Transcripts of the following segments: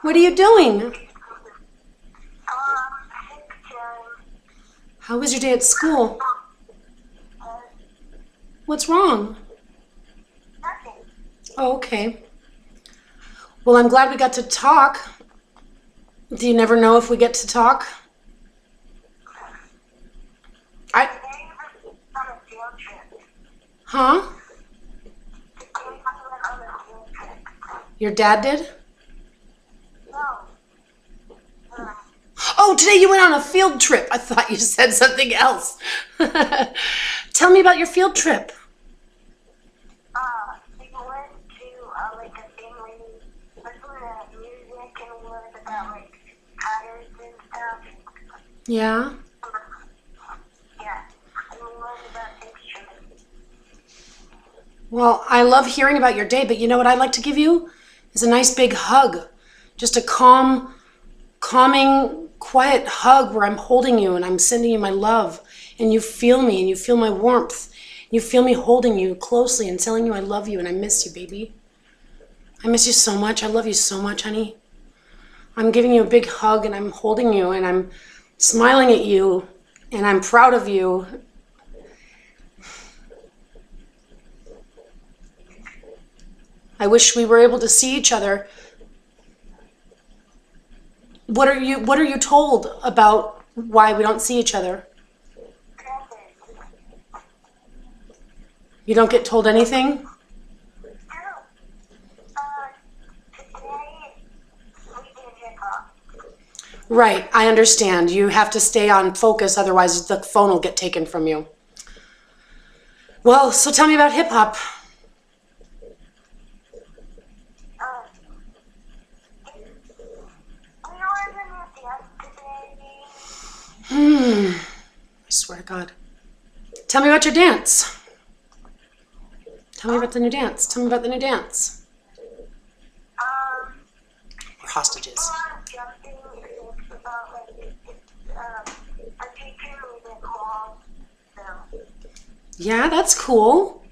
What are you doing? How was your day at school? What's wrong? Nothing. Oh, okay. Well, I'm glad we got to talk. Do you never know if we get to talk? Today we went on a field trip. Huh? Today we went on a field trip. Your dad did? No. Oh, today you went on a field trip. I thought you said something else. Tell me about your field trip. We went to like a thing where you listen to music and we learned about like patterns and stuff. Yeah? Yeah. And we learned about instruments. Well, I love hearing about your day, but you know what I'd like to give you? Is a nice big hug. Just a calming, quiet hug where I'm holding you and I'm sending you my love. And you feel me and you feel my warmth. You feel me holding you closely and telling you I love you and I miss you, baby. I miss you so much. I love you so much, honey. I'm giving you a big hug and I'm holding you and I'm smiling at you and I'm proud of you. I wish we were able to see each other. What are you told about why we don't see each other? You don't get told anything? Today we did hip-hop. Right, I understand. You have to stay on focus, otherwise the phone will get taken from you. Well, so tell me about hip hop. We were in the dance today. I swear to God. Tell me about your dance. Tell me about the new dance. Tell me about the new dance. We're hostages. Jumping it's about like a teacher made it called. So Yeah, that's cool.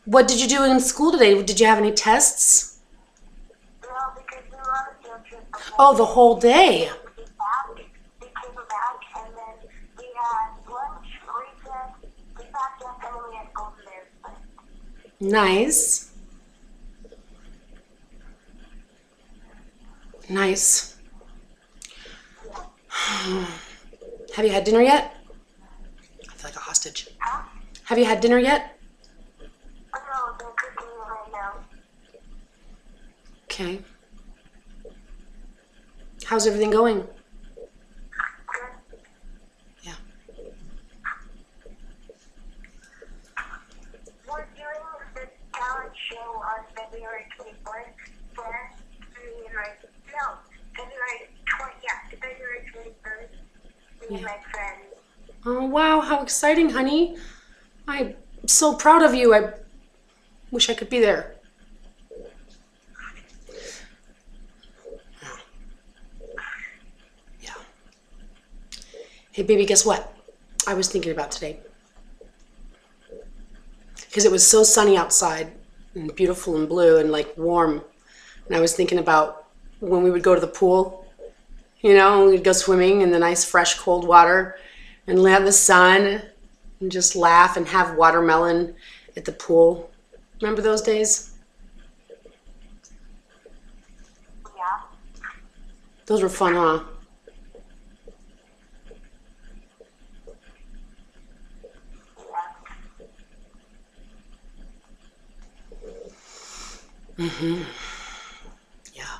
What did you do in school today? Did you have any tests? no, because we were on a field trip. Oh, the whole day. We came back and then we had lunch, recess, we packed up and then we had to go to there. Nice. Nice. Have you had dinner yet? I feel like a hostage. Huh? Have you had dinner yet? Oh no, they're cooking it right now. Okay. How's everything going? Good. Yeah. We're doing the talent show on February 24th. February 21st. Me and my friends. Oh, wow. How exciting, honey. I'm so proud of you. I wish I could be there. Yeah. Hey, baby, guess what? I was thinking about today. Because it was so sunny outside and beautiful and blue and like warm. And I was thinking about when we would go to the pool, you know, we'd go swimming in the nice, fresh, cold water and lay out in the sun and just laugh and have watermelon at the pool. Remember those days? Yeah. Those were fun, huh? Mm-hmm. Yeah.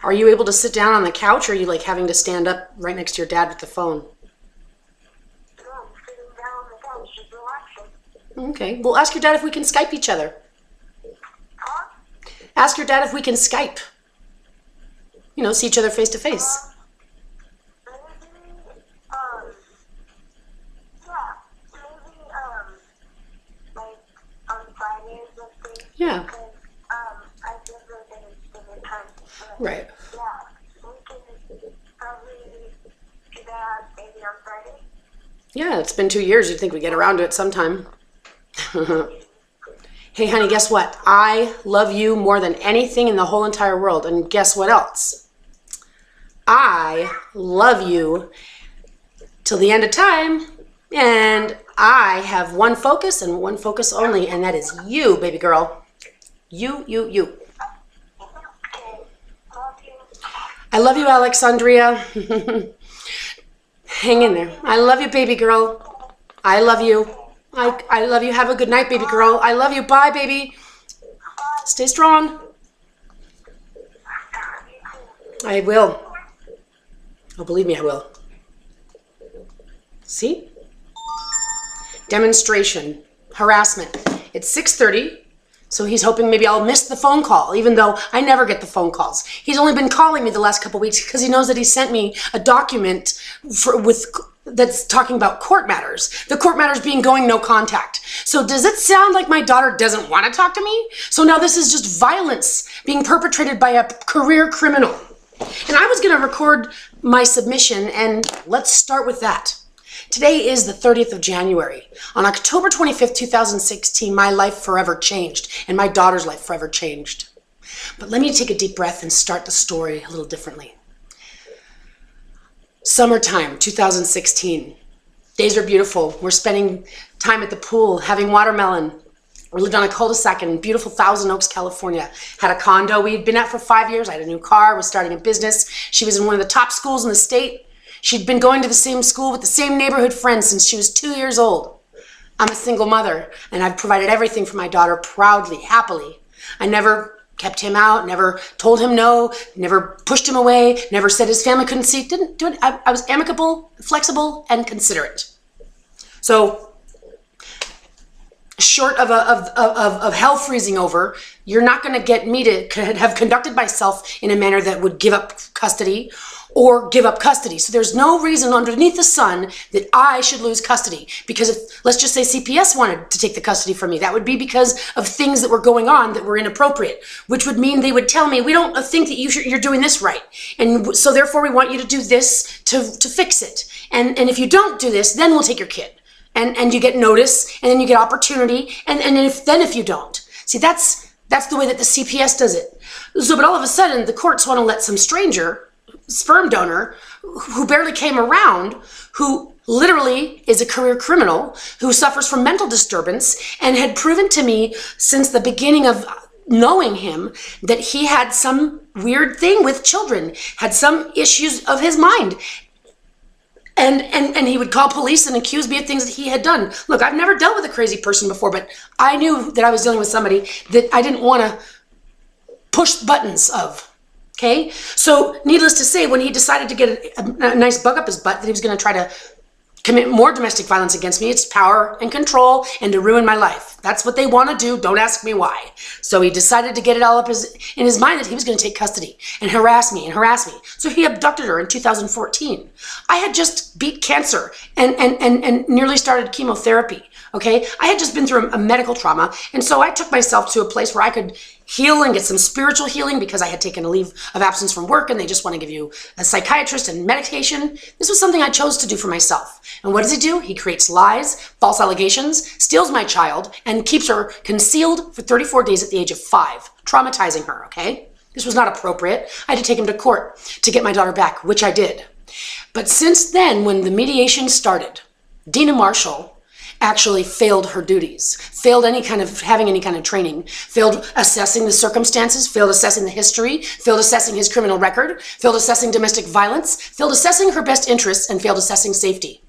Are you able to sit down on the couch, or are you like having to stand up right next to your dad with the phone? No, I'm sitting down on the couch just relaxing. Okay. Well, ask your dad if we can Skype each other. Huh? Ask your dad if we can Skype. You know, see each other face to face. Maybe, yeah, maybe, like, on Friday or something. Yeah. Because, I feel like it's different times. But, Right. yeah, we can probably do that maybe on Friday. Yeah, it's been 2 years. You'd think we'd get around to it sometime. Hey, honey, guess what? I love you more than anything in the whole entire world. And guess what else? I love you till the end of time. And I have one focus and one focus only, and that is you, baby girl. You. Okay. Love you. I love you, Alexandria. Hang in there. I love you, baby girl. I love you. I love you. Have a good night, baby girl. I love you. Bye, baby. Stay strong. I will. Oh, believe me, I will. See? Demonstration. Harassment. It's 6:30, so he's hoping maybe I'll miss the phone call, even though I never get the phone calls. He's only been calling me the last couple weeks because he knows that he sent me a document that's talking about court matters. The court matters being going no contact. So does it sound like my daughter doesn't want to talk to me? So now this is just violence being perpetrated by a career criminal. And I was going to record my submission, and let's start with that. Today is the 30th of January. On October 25th, 2016, my life forever changed, and my daughter's life forever changed. But let me take a deep breath and start the story a little differently. Summertime, 2016. Days are beautiful. We're spending time at the pool, having watermelon. We lived on a cul-de-sac in beautiful Thousand Oaks, California. Had a condo we'd been at for 5 years. I had a new car, was starting a business. She was in one of the top schools in the state. She'd been going to the same school with the same neighborhood friends since she was 2 years old. I'm a single mother, and I've provided everything for my daughter proudly, happily. I never kept him out, never told him no, never pushed him away, never said his family couldn't see, didn't do it. I was amicable, flexible, and considerate. So, short of hell freezing over, you're not going to get me to have conducted myself in a manner that would give up custody or give up custody. So there's no reason underneath the sun that I should lose custody. Because if, let's just say CPS wanted to take the custody from me, that would be because of things that were going on that were inappropriate, which would mean they would tell me, we don't think that you're doing this right. And so therefore we want you to do this to fix it. And if you don't do this, then we'll take your kid. And you get notice, and then you get opportunity, and if you don't. See, that's the way that the CPS does it. So, but all of a sudden, the courts want to let some stranger, sperm donor, who barely came around, who literally is a career criminal, who suffers from mental disturbance, and had proven to me since the beginning of knowing him that he had some weird thing with children, had some issues of his mind. And he would call police and accuse me of things that he had done. Look, I've never dealt with a crazy person before, but I knew that I was dealing with somebody that I didn't want to push buttons of. Okay? So needless to say, when he decided to get a nice bug up his butt that he was going to try to commit more domestic violence against me, it's power and control and to ruin my life. That's what they want to do. Don't ask me why. So he decided to get it all up in his mind that he was going to take custody and harass me. So he abducted her in 2014. I had just beat cancer and nearly started chemotherapy. Okay, I had just been through a medical trauma, and so I took myself to a place where I could heal and get some spiritual healing because I had taken a leave of absence from work, and they just want to give you a psychiatrist and medication. This was something I chose to do for myself. And what does he do? He creates lies, false allegations, steals my child, and keeps her concealed for 34 days at the age of 5, traumatizing her, okay? This was not appropriate. I had to take him to court to get my daughter back, which I did. But since then, when the mediation started, Dina Marshall actually failed her duties, failed having any kind of training, failed assessing the circumstances, failed assessing the history, failed assessing his criminal record, failed assessing domestic violence, failed assessing her best interests, and failed assessing safety.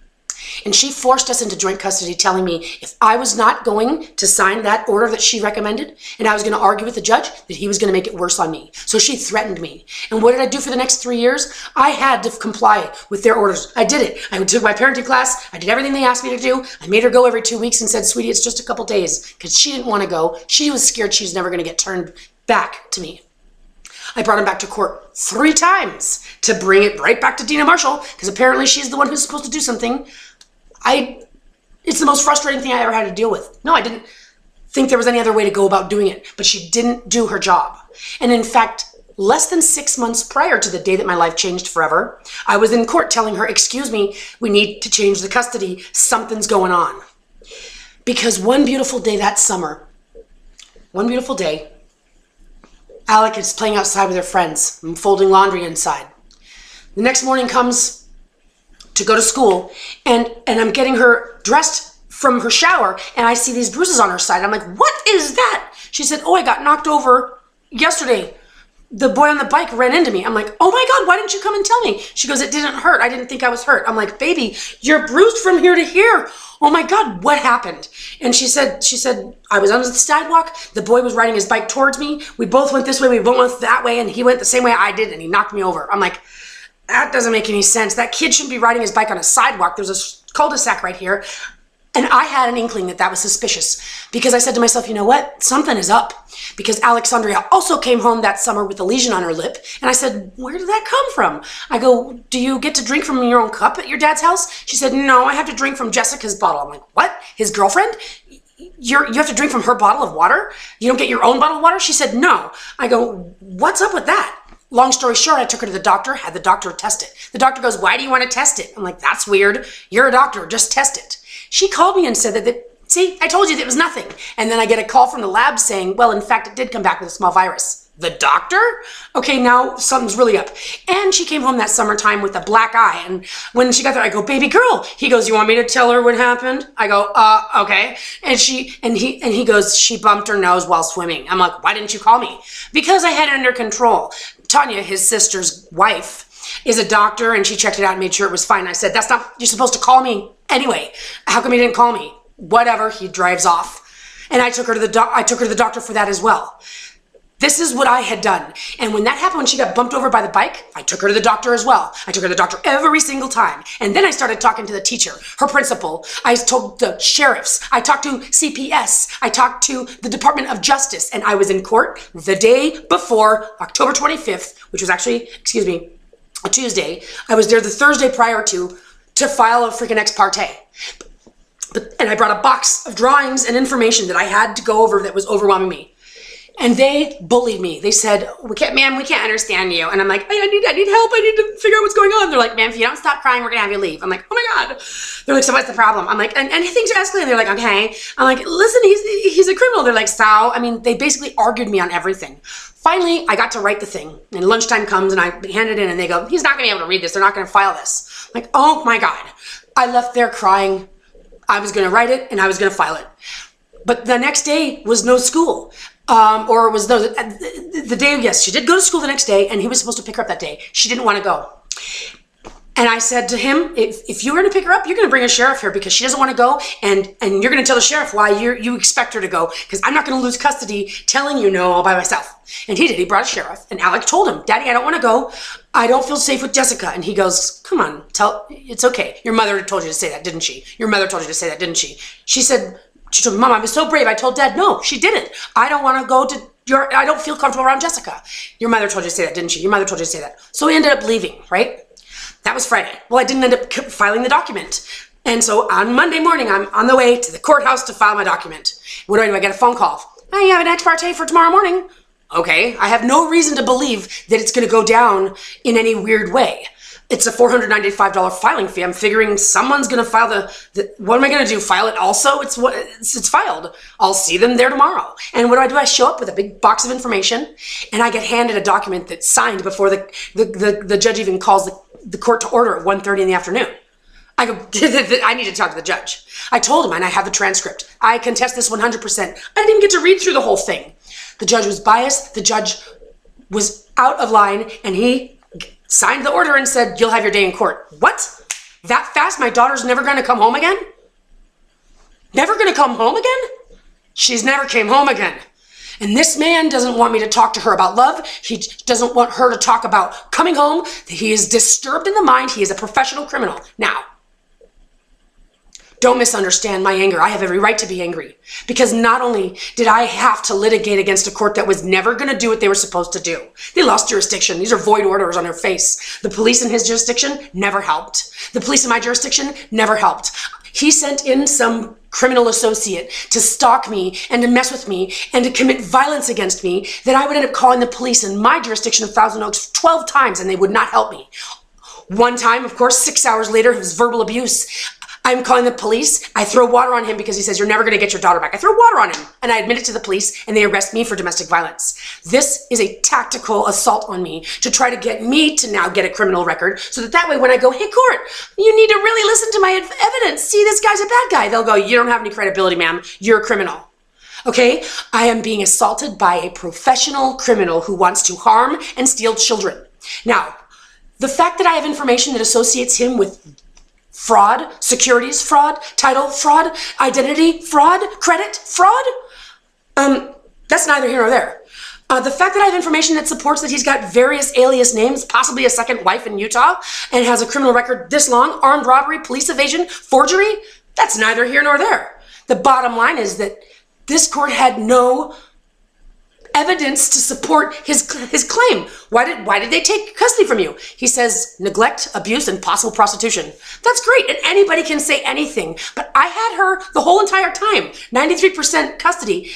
And she forced us into joint custody, telling me if I was not going to sign that order that she recommended, and I was going to argue with the judge, that he was going to make it worse on me. So she threatened me. And what did I do for the next 3 years? I had to comply with their orders. I did it. I took my parenting class. I did everything they asked me to do. I made her go every 2 weeks and said, sweetie, it's just a couple days, because she didn't want to go. She was scared she was never going to get turned back to me. I brought him back to court 3 times to bring it right back to Dina Marshall, because apparently she's the one who's supposed to do something. It's the most frustrating thing I ever had to deal with. No, I didn't think there was any other way to go about doing it, but she didn't do her job. And in fact, less than 6 months prior to the day that my life changed forever, I was in court telling her, excuse me, we need to change the custody. Something's going on. Because one beautiful day that summer, one beautiful day, Alek is playing outside with her friends. I'm folding laundry inside. The next morning comes to go to school, and I'm getting her dressed from her shower, and I see these bruises on her side. I'm like, what is that? She said, oh, I got knocked over yesterday. The boy on the bike ran into me. I'm like, oh my God, why didn't you come and tell me? She goes, it didn't hurt. I didn't think I was hurt. I'm like, baby, you're bruised from here to here. Oh my God, what happened? And she said, I was on the sidewalk. The boy was riding his bike towards me. We both went this way. We both went that way. And he went the same way I did. And he knocked me over. I'm like, that doesn't make any sense. That kid shouldn't be riding his bike on a sidewalk. There's a cul-de-sac right here. And I had an inkling that that was suspicious because I said to myself, you know what? Something is up. Because Alexandria also came home that summer with a lesion on her lip. And I said, where did that come from? I go, do you get to drink from your own cup at your dad's house? She said, no, I have to drink from Jessica's bottle. I'm like, what? His girlfriend? You have to drink from her bottle of water? You don't get your own bottle of water? She said, no. I go, what's up with that? Long story short, I took her to the doctor, had the doctor test it. The doctor goes, why do you want to test it? I'm like, that's weird. You're a doctor, just test it. She called me and said that see, I told you that it was nothing. And then I get a call from the lab saying, well, in fact, it did come back with a small virus. The doctor? Okay, now something's really up. And she came home that summertime with a black eye. And when she got there, I go, baby girl. He goes, you want me to tell her what happened? I go, okay. And he goes, she bumped her nose while swimming. I'm like, why didn't you call me? Because I had it under control. Tanya, his sister's wife, is a doctor, and she checked it out and made sure it was fine. I said, that's not, you're supposed to call me anyway. How come you didn't call me? Whatever, he drives off. And I took her to the doctor for that as well. This is what I had done. And when that happened, when she got bumped over by the bike, I took her to the doctor as well. I took her to the doctor every single time. And then I started talking to the teacher, her principal. I told the sheriffs. I talked to CPS. I talked to the Department of Justice. And I was in court the day before, October 25th, which was actually, a Tuesday. I was there the Thursday prior to file a freaking ex parte. And I brought a box of drawings and information that I had to go over that was overwhelming me. And they bullied me. They said, ma'am, we can't understand you. And I'm like, I need help. I need to figure out what's going on. They're like, ma'am, if you don't stop crying, we're going to have you leave. I'm like, oh my God. They're like, so what's the problem? I'm like, and things are escalating. They're like, okay. I'm like, listen, he's a criminal. They're like, so, they basically argued me on everything. Finally, I got to write the thing. And lunchtime comes and I hand it in and they go, he's not going to be able to read this. They're not going to file this. I'm like, oh my God. I left there crying. I was going to write it and I was going to file it. But the next day was no school. Or it was the day, yes, she did go to school the next day and he was supposed to pick her up that day. She didn't want to go. And I said to him, if you're going to pick her up, you're going to bring a sheriff here because she doesn't want to go. And you're going to tell the sheriff why you expect her to go because I'm not going to lose custody telling you no all by myself. And he did. He brought a sheriff. And Alek told him, Daddy, I don't want to go. I don't feel safe with Jessica. And he goes, come on, it's okay. Your mother told you to say that, didn't she? Your mother told you to say that, didn't she? She told me, Mom, I was so brave. I told Dad, no, she didn't. I don't want to go to I don't feel comfortable around Jessica. Your mother told you to say that, didn't she? Your mother told you to say that. So we ended up leaving, right? That was Friday. Well, I didn't end up filing the document. And so on Monday morning, I'm on the way to the courthouse to file my document. What do? I get a phone call. Hey, you have an ex parte for tomorrow morning. Okay. I have no reason to believe that it's going to go down in any weird way. It's a $495 filing fee. I'm figuring someone's going to file what am I going to do? File it also? It's filed. I'll see them there tomorrow. And what do? I show up with a big box of information and I get handed a document that's signed before the judge even calls the court to order at 1:30 in the afternoon. I go, I need to talk to the judge. I told him, and I have the transcript. I contest this 100%. I didn't even get to read through the whole thing. The judge was biased. The judge was out of line, and he signed the order and said, you'll have your day in court. What? That fast? My daughter's never going to come home again? Never going to come home again? She's never came home again. And this man doesn't want me to talk to her about love. He doesn't want her to talk about coming home. He is disturbed in the mind. He is a professional criminal. Now, don't misunderstand my anger. I have every right to be angry because not only did I have to litigate against a court that was never going to do what they were supposed to do. They lost jurisdiction. These are void orders on their face. The police in his jurisdiction never helped. The police in my jurisdiction never helped. He sent in some criminal associate to stalk me and to mess with me and to commit violence against me that I would end up calling the police in my jurisdiction of Thousand Oaks 12 times and they would not help me. One time, of course, 6 hours later, it was verbal abuse. I'm calling the police. I throw water on him because he says, you're never going to get your daughter back. I throw water on him and I admit it to the police and they arrest me for domestic violence. This is a tactical assault on me to try to get me to now get a criminal record so that way when I go, hey court, you need to really listen to my evidence. See, this guy's a bad guy. They'll go, you don't have any credibility, ma'am. You're a criminal. Okay? I am being assaulted by a professional criminal who wants to harm and steal children. Now, the fact that I have information that associates him with fraud, securities fraud, title fraud, identity fraud, credit fraud, that's neither here nor there. The fact that I have information that supports that he's got various alias names, possibly a second wife in Utah, and has a criminal record this long, armed robbery, police evasion, forgery, that's neither here nor there. The bottom line is that this court had no evidence to support his claim. Why did they take custody from you? He says neglect, abuse, and possible prostitution. That's great, and anybody can say anything, but I had her the whole entire time, 93% custody,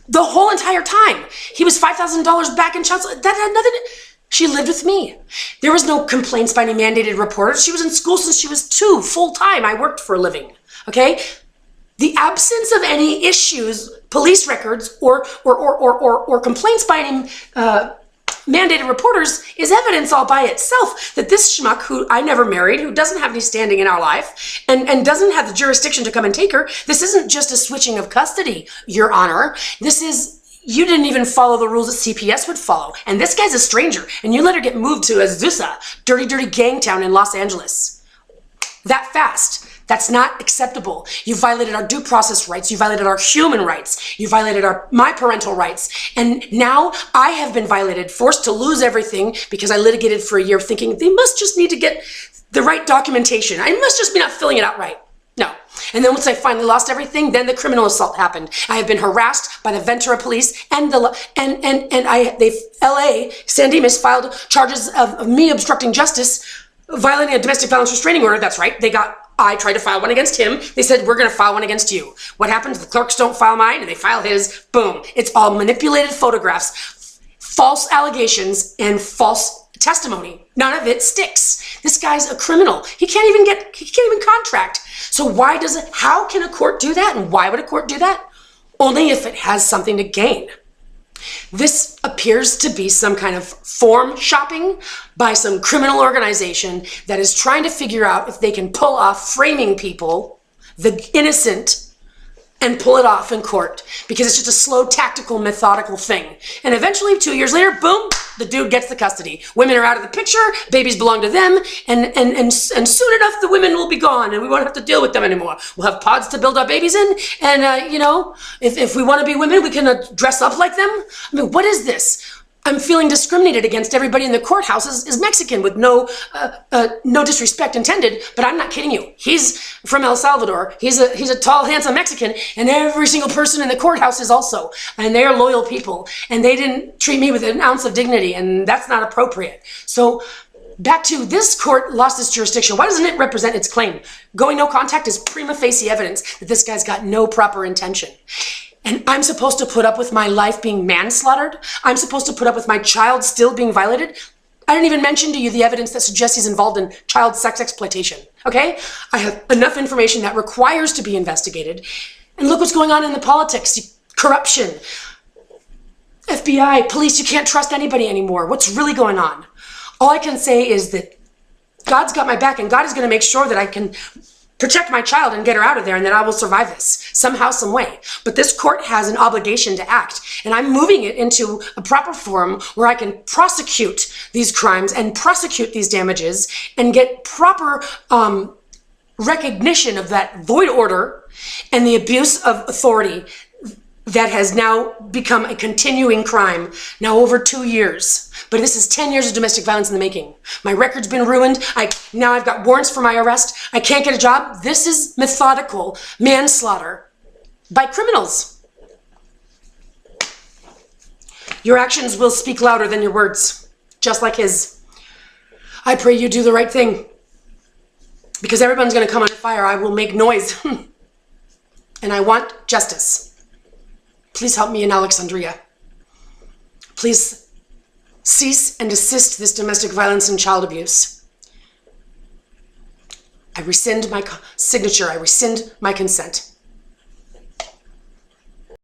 the whole entire time. He was $5,000 back in child support. That had nothing to... She lived with me. There was no complaints by any mandated reporters. She was in school since she was 2, full-time. I worked for a living, okay? The absence of any issues, police records, or complaints by any mandated reporters is evidence all by itself that this schmuck who I never married, who doesn't have any standing in our life, and doesn't have the jurisdiction to come and take her, this isn't just a switching of custody, Your Honor. This is, you didn't even follow the rules that CPS would follow. And this guy's a stranger, and you let her get moved to Azusa, dirty, dirty gang town in Los Angeles. That fast. That's not acceptable. You violated our due process rights. You violated our human rights. You violated my parental rights. And now I have been violated, forced to lose everything because I litigated for a year thinking they must just need to get the right documentation. I must just be not filling it out right. No. And then once I finally lost everything, then the criminal assault happened. I have been harassed by the Ventura police and LA, San Dimas filed charges of me obstructing justice, violating a domestic violence restraining order. That's right. I tried to file one against him. They said, we're going to file one against you. What happens? The clerks don't file mine and they file his. Boom. It's all manipulated photographs, false allegations, and false testimony. None of it sticks. This guy's a criminal. He can't even contract. So how can a court do that? And why would a court do that? Only if it has something to gain. This appears to be some kind of form shopping by some criminal organization that is trying to figure out if they can pull off framing people, the innocent, and pull it off in court because it's just a slow, tactical, methodical thing. And eventually, 2 years later, boom, the dude gets the custody. Women are out of the picture, babies belong to them, and soon enough, the women will be gone and we won't have to deal with them anymore. We'll have pods to build our babies in, and if we want to be women, we can dress up like them. I mean, what is this? I'm feeling discriminated against. Everybody in the courthouse is Mexican with no disrespect intended, but I'm not kidding you. He's from El Salvador. He's a tall, handsome Mexican, and every single person in the courthouse is also, and they are loyal people, and they didn't treat me with an ounce of dignity, and that's not appropriate. So back to this court lost its jurisdiction. Why doesn't it represent its claim? Going no contact is prima facie evidence that this guy's got no proper intention. And I'm supposed to put up with my life being manslaughtered? I'm supposed to put up with my child still being violated? I didn't even mention to you the evidence that suggests he's involved in child sex exploitation, okay? I have enough information that requires to be investigated. And look what's going on in the politics, corruption, FBI, police, you can't trust anybody anymore. What's really going on? All I can say is that God's got my back and God is gonna make sure that I can protect my child and get her out of there and that I will survive this somehow, some way. But this court has an obligation to act, and I'm moving it into a proper forum where I can prosecute these crimes and prosecute these damages and get proper recognition of that void order and the abuse of authority that has now become a continuing crime, now over 2 years. But this is 10 years of domestic violence in the making. My record's been ruined. Now I've got warrants for my arrest. I can't get a job. This is methodical manslaughter by criminals. Your actions will speak louder than your words, just like his. I pray you do the right thing. Because everyone's going to come under fire. I will make noise. And I want justice. Please help me in Alexandria. Please cease and desist this domestic violence and child abuse. I rescind my signature. I rescind my consent.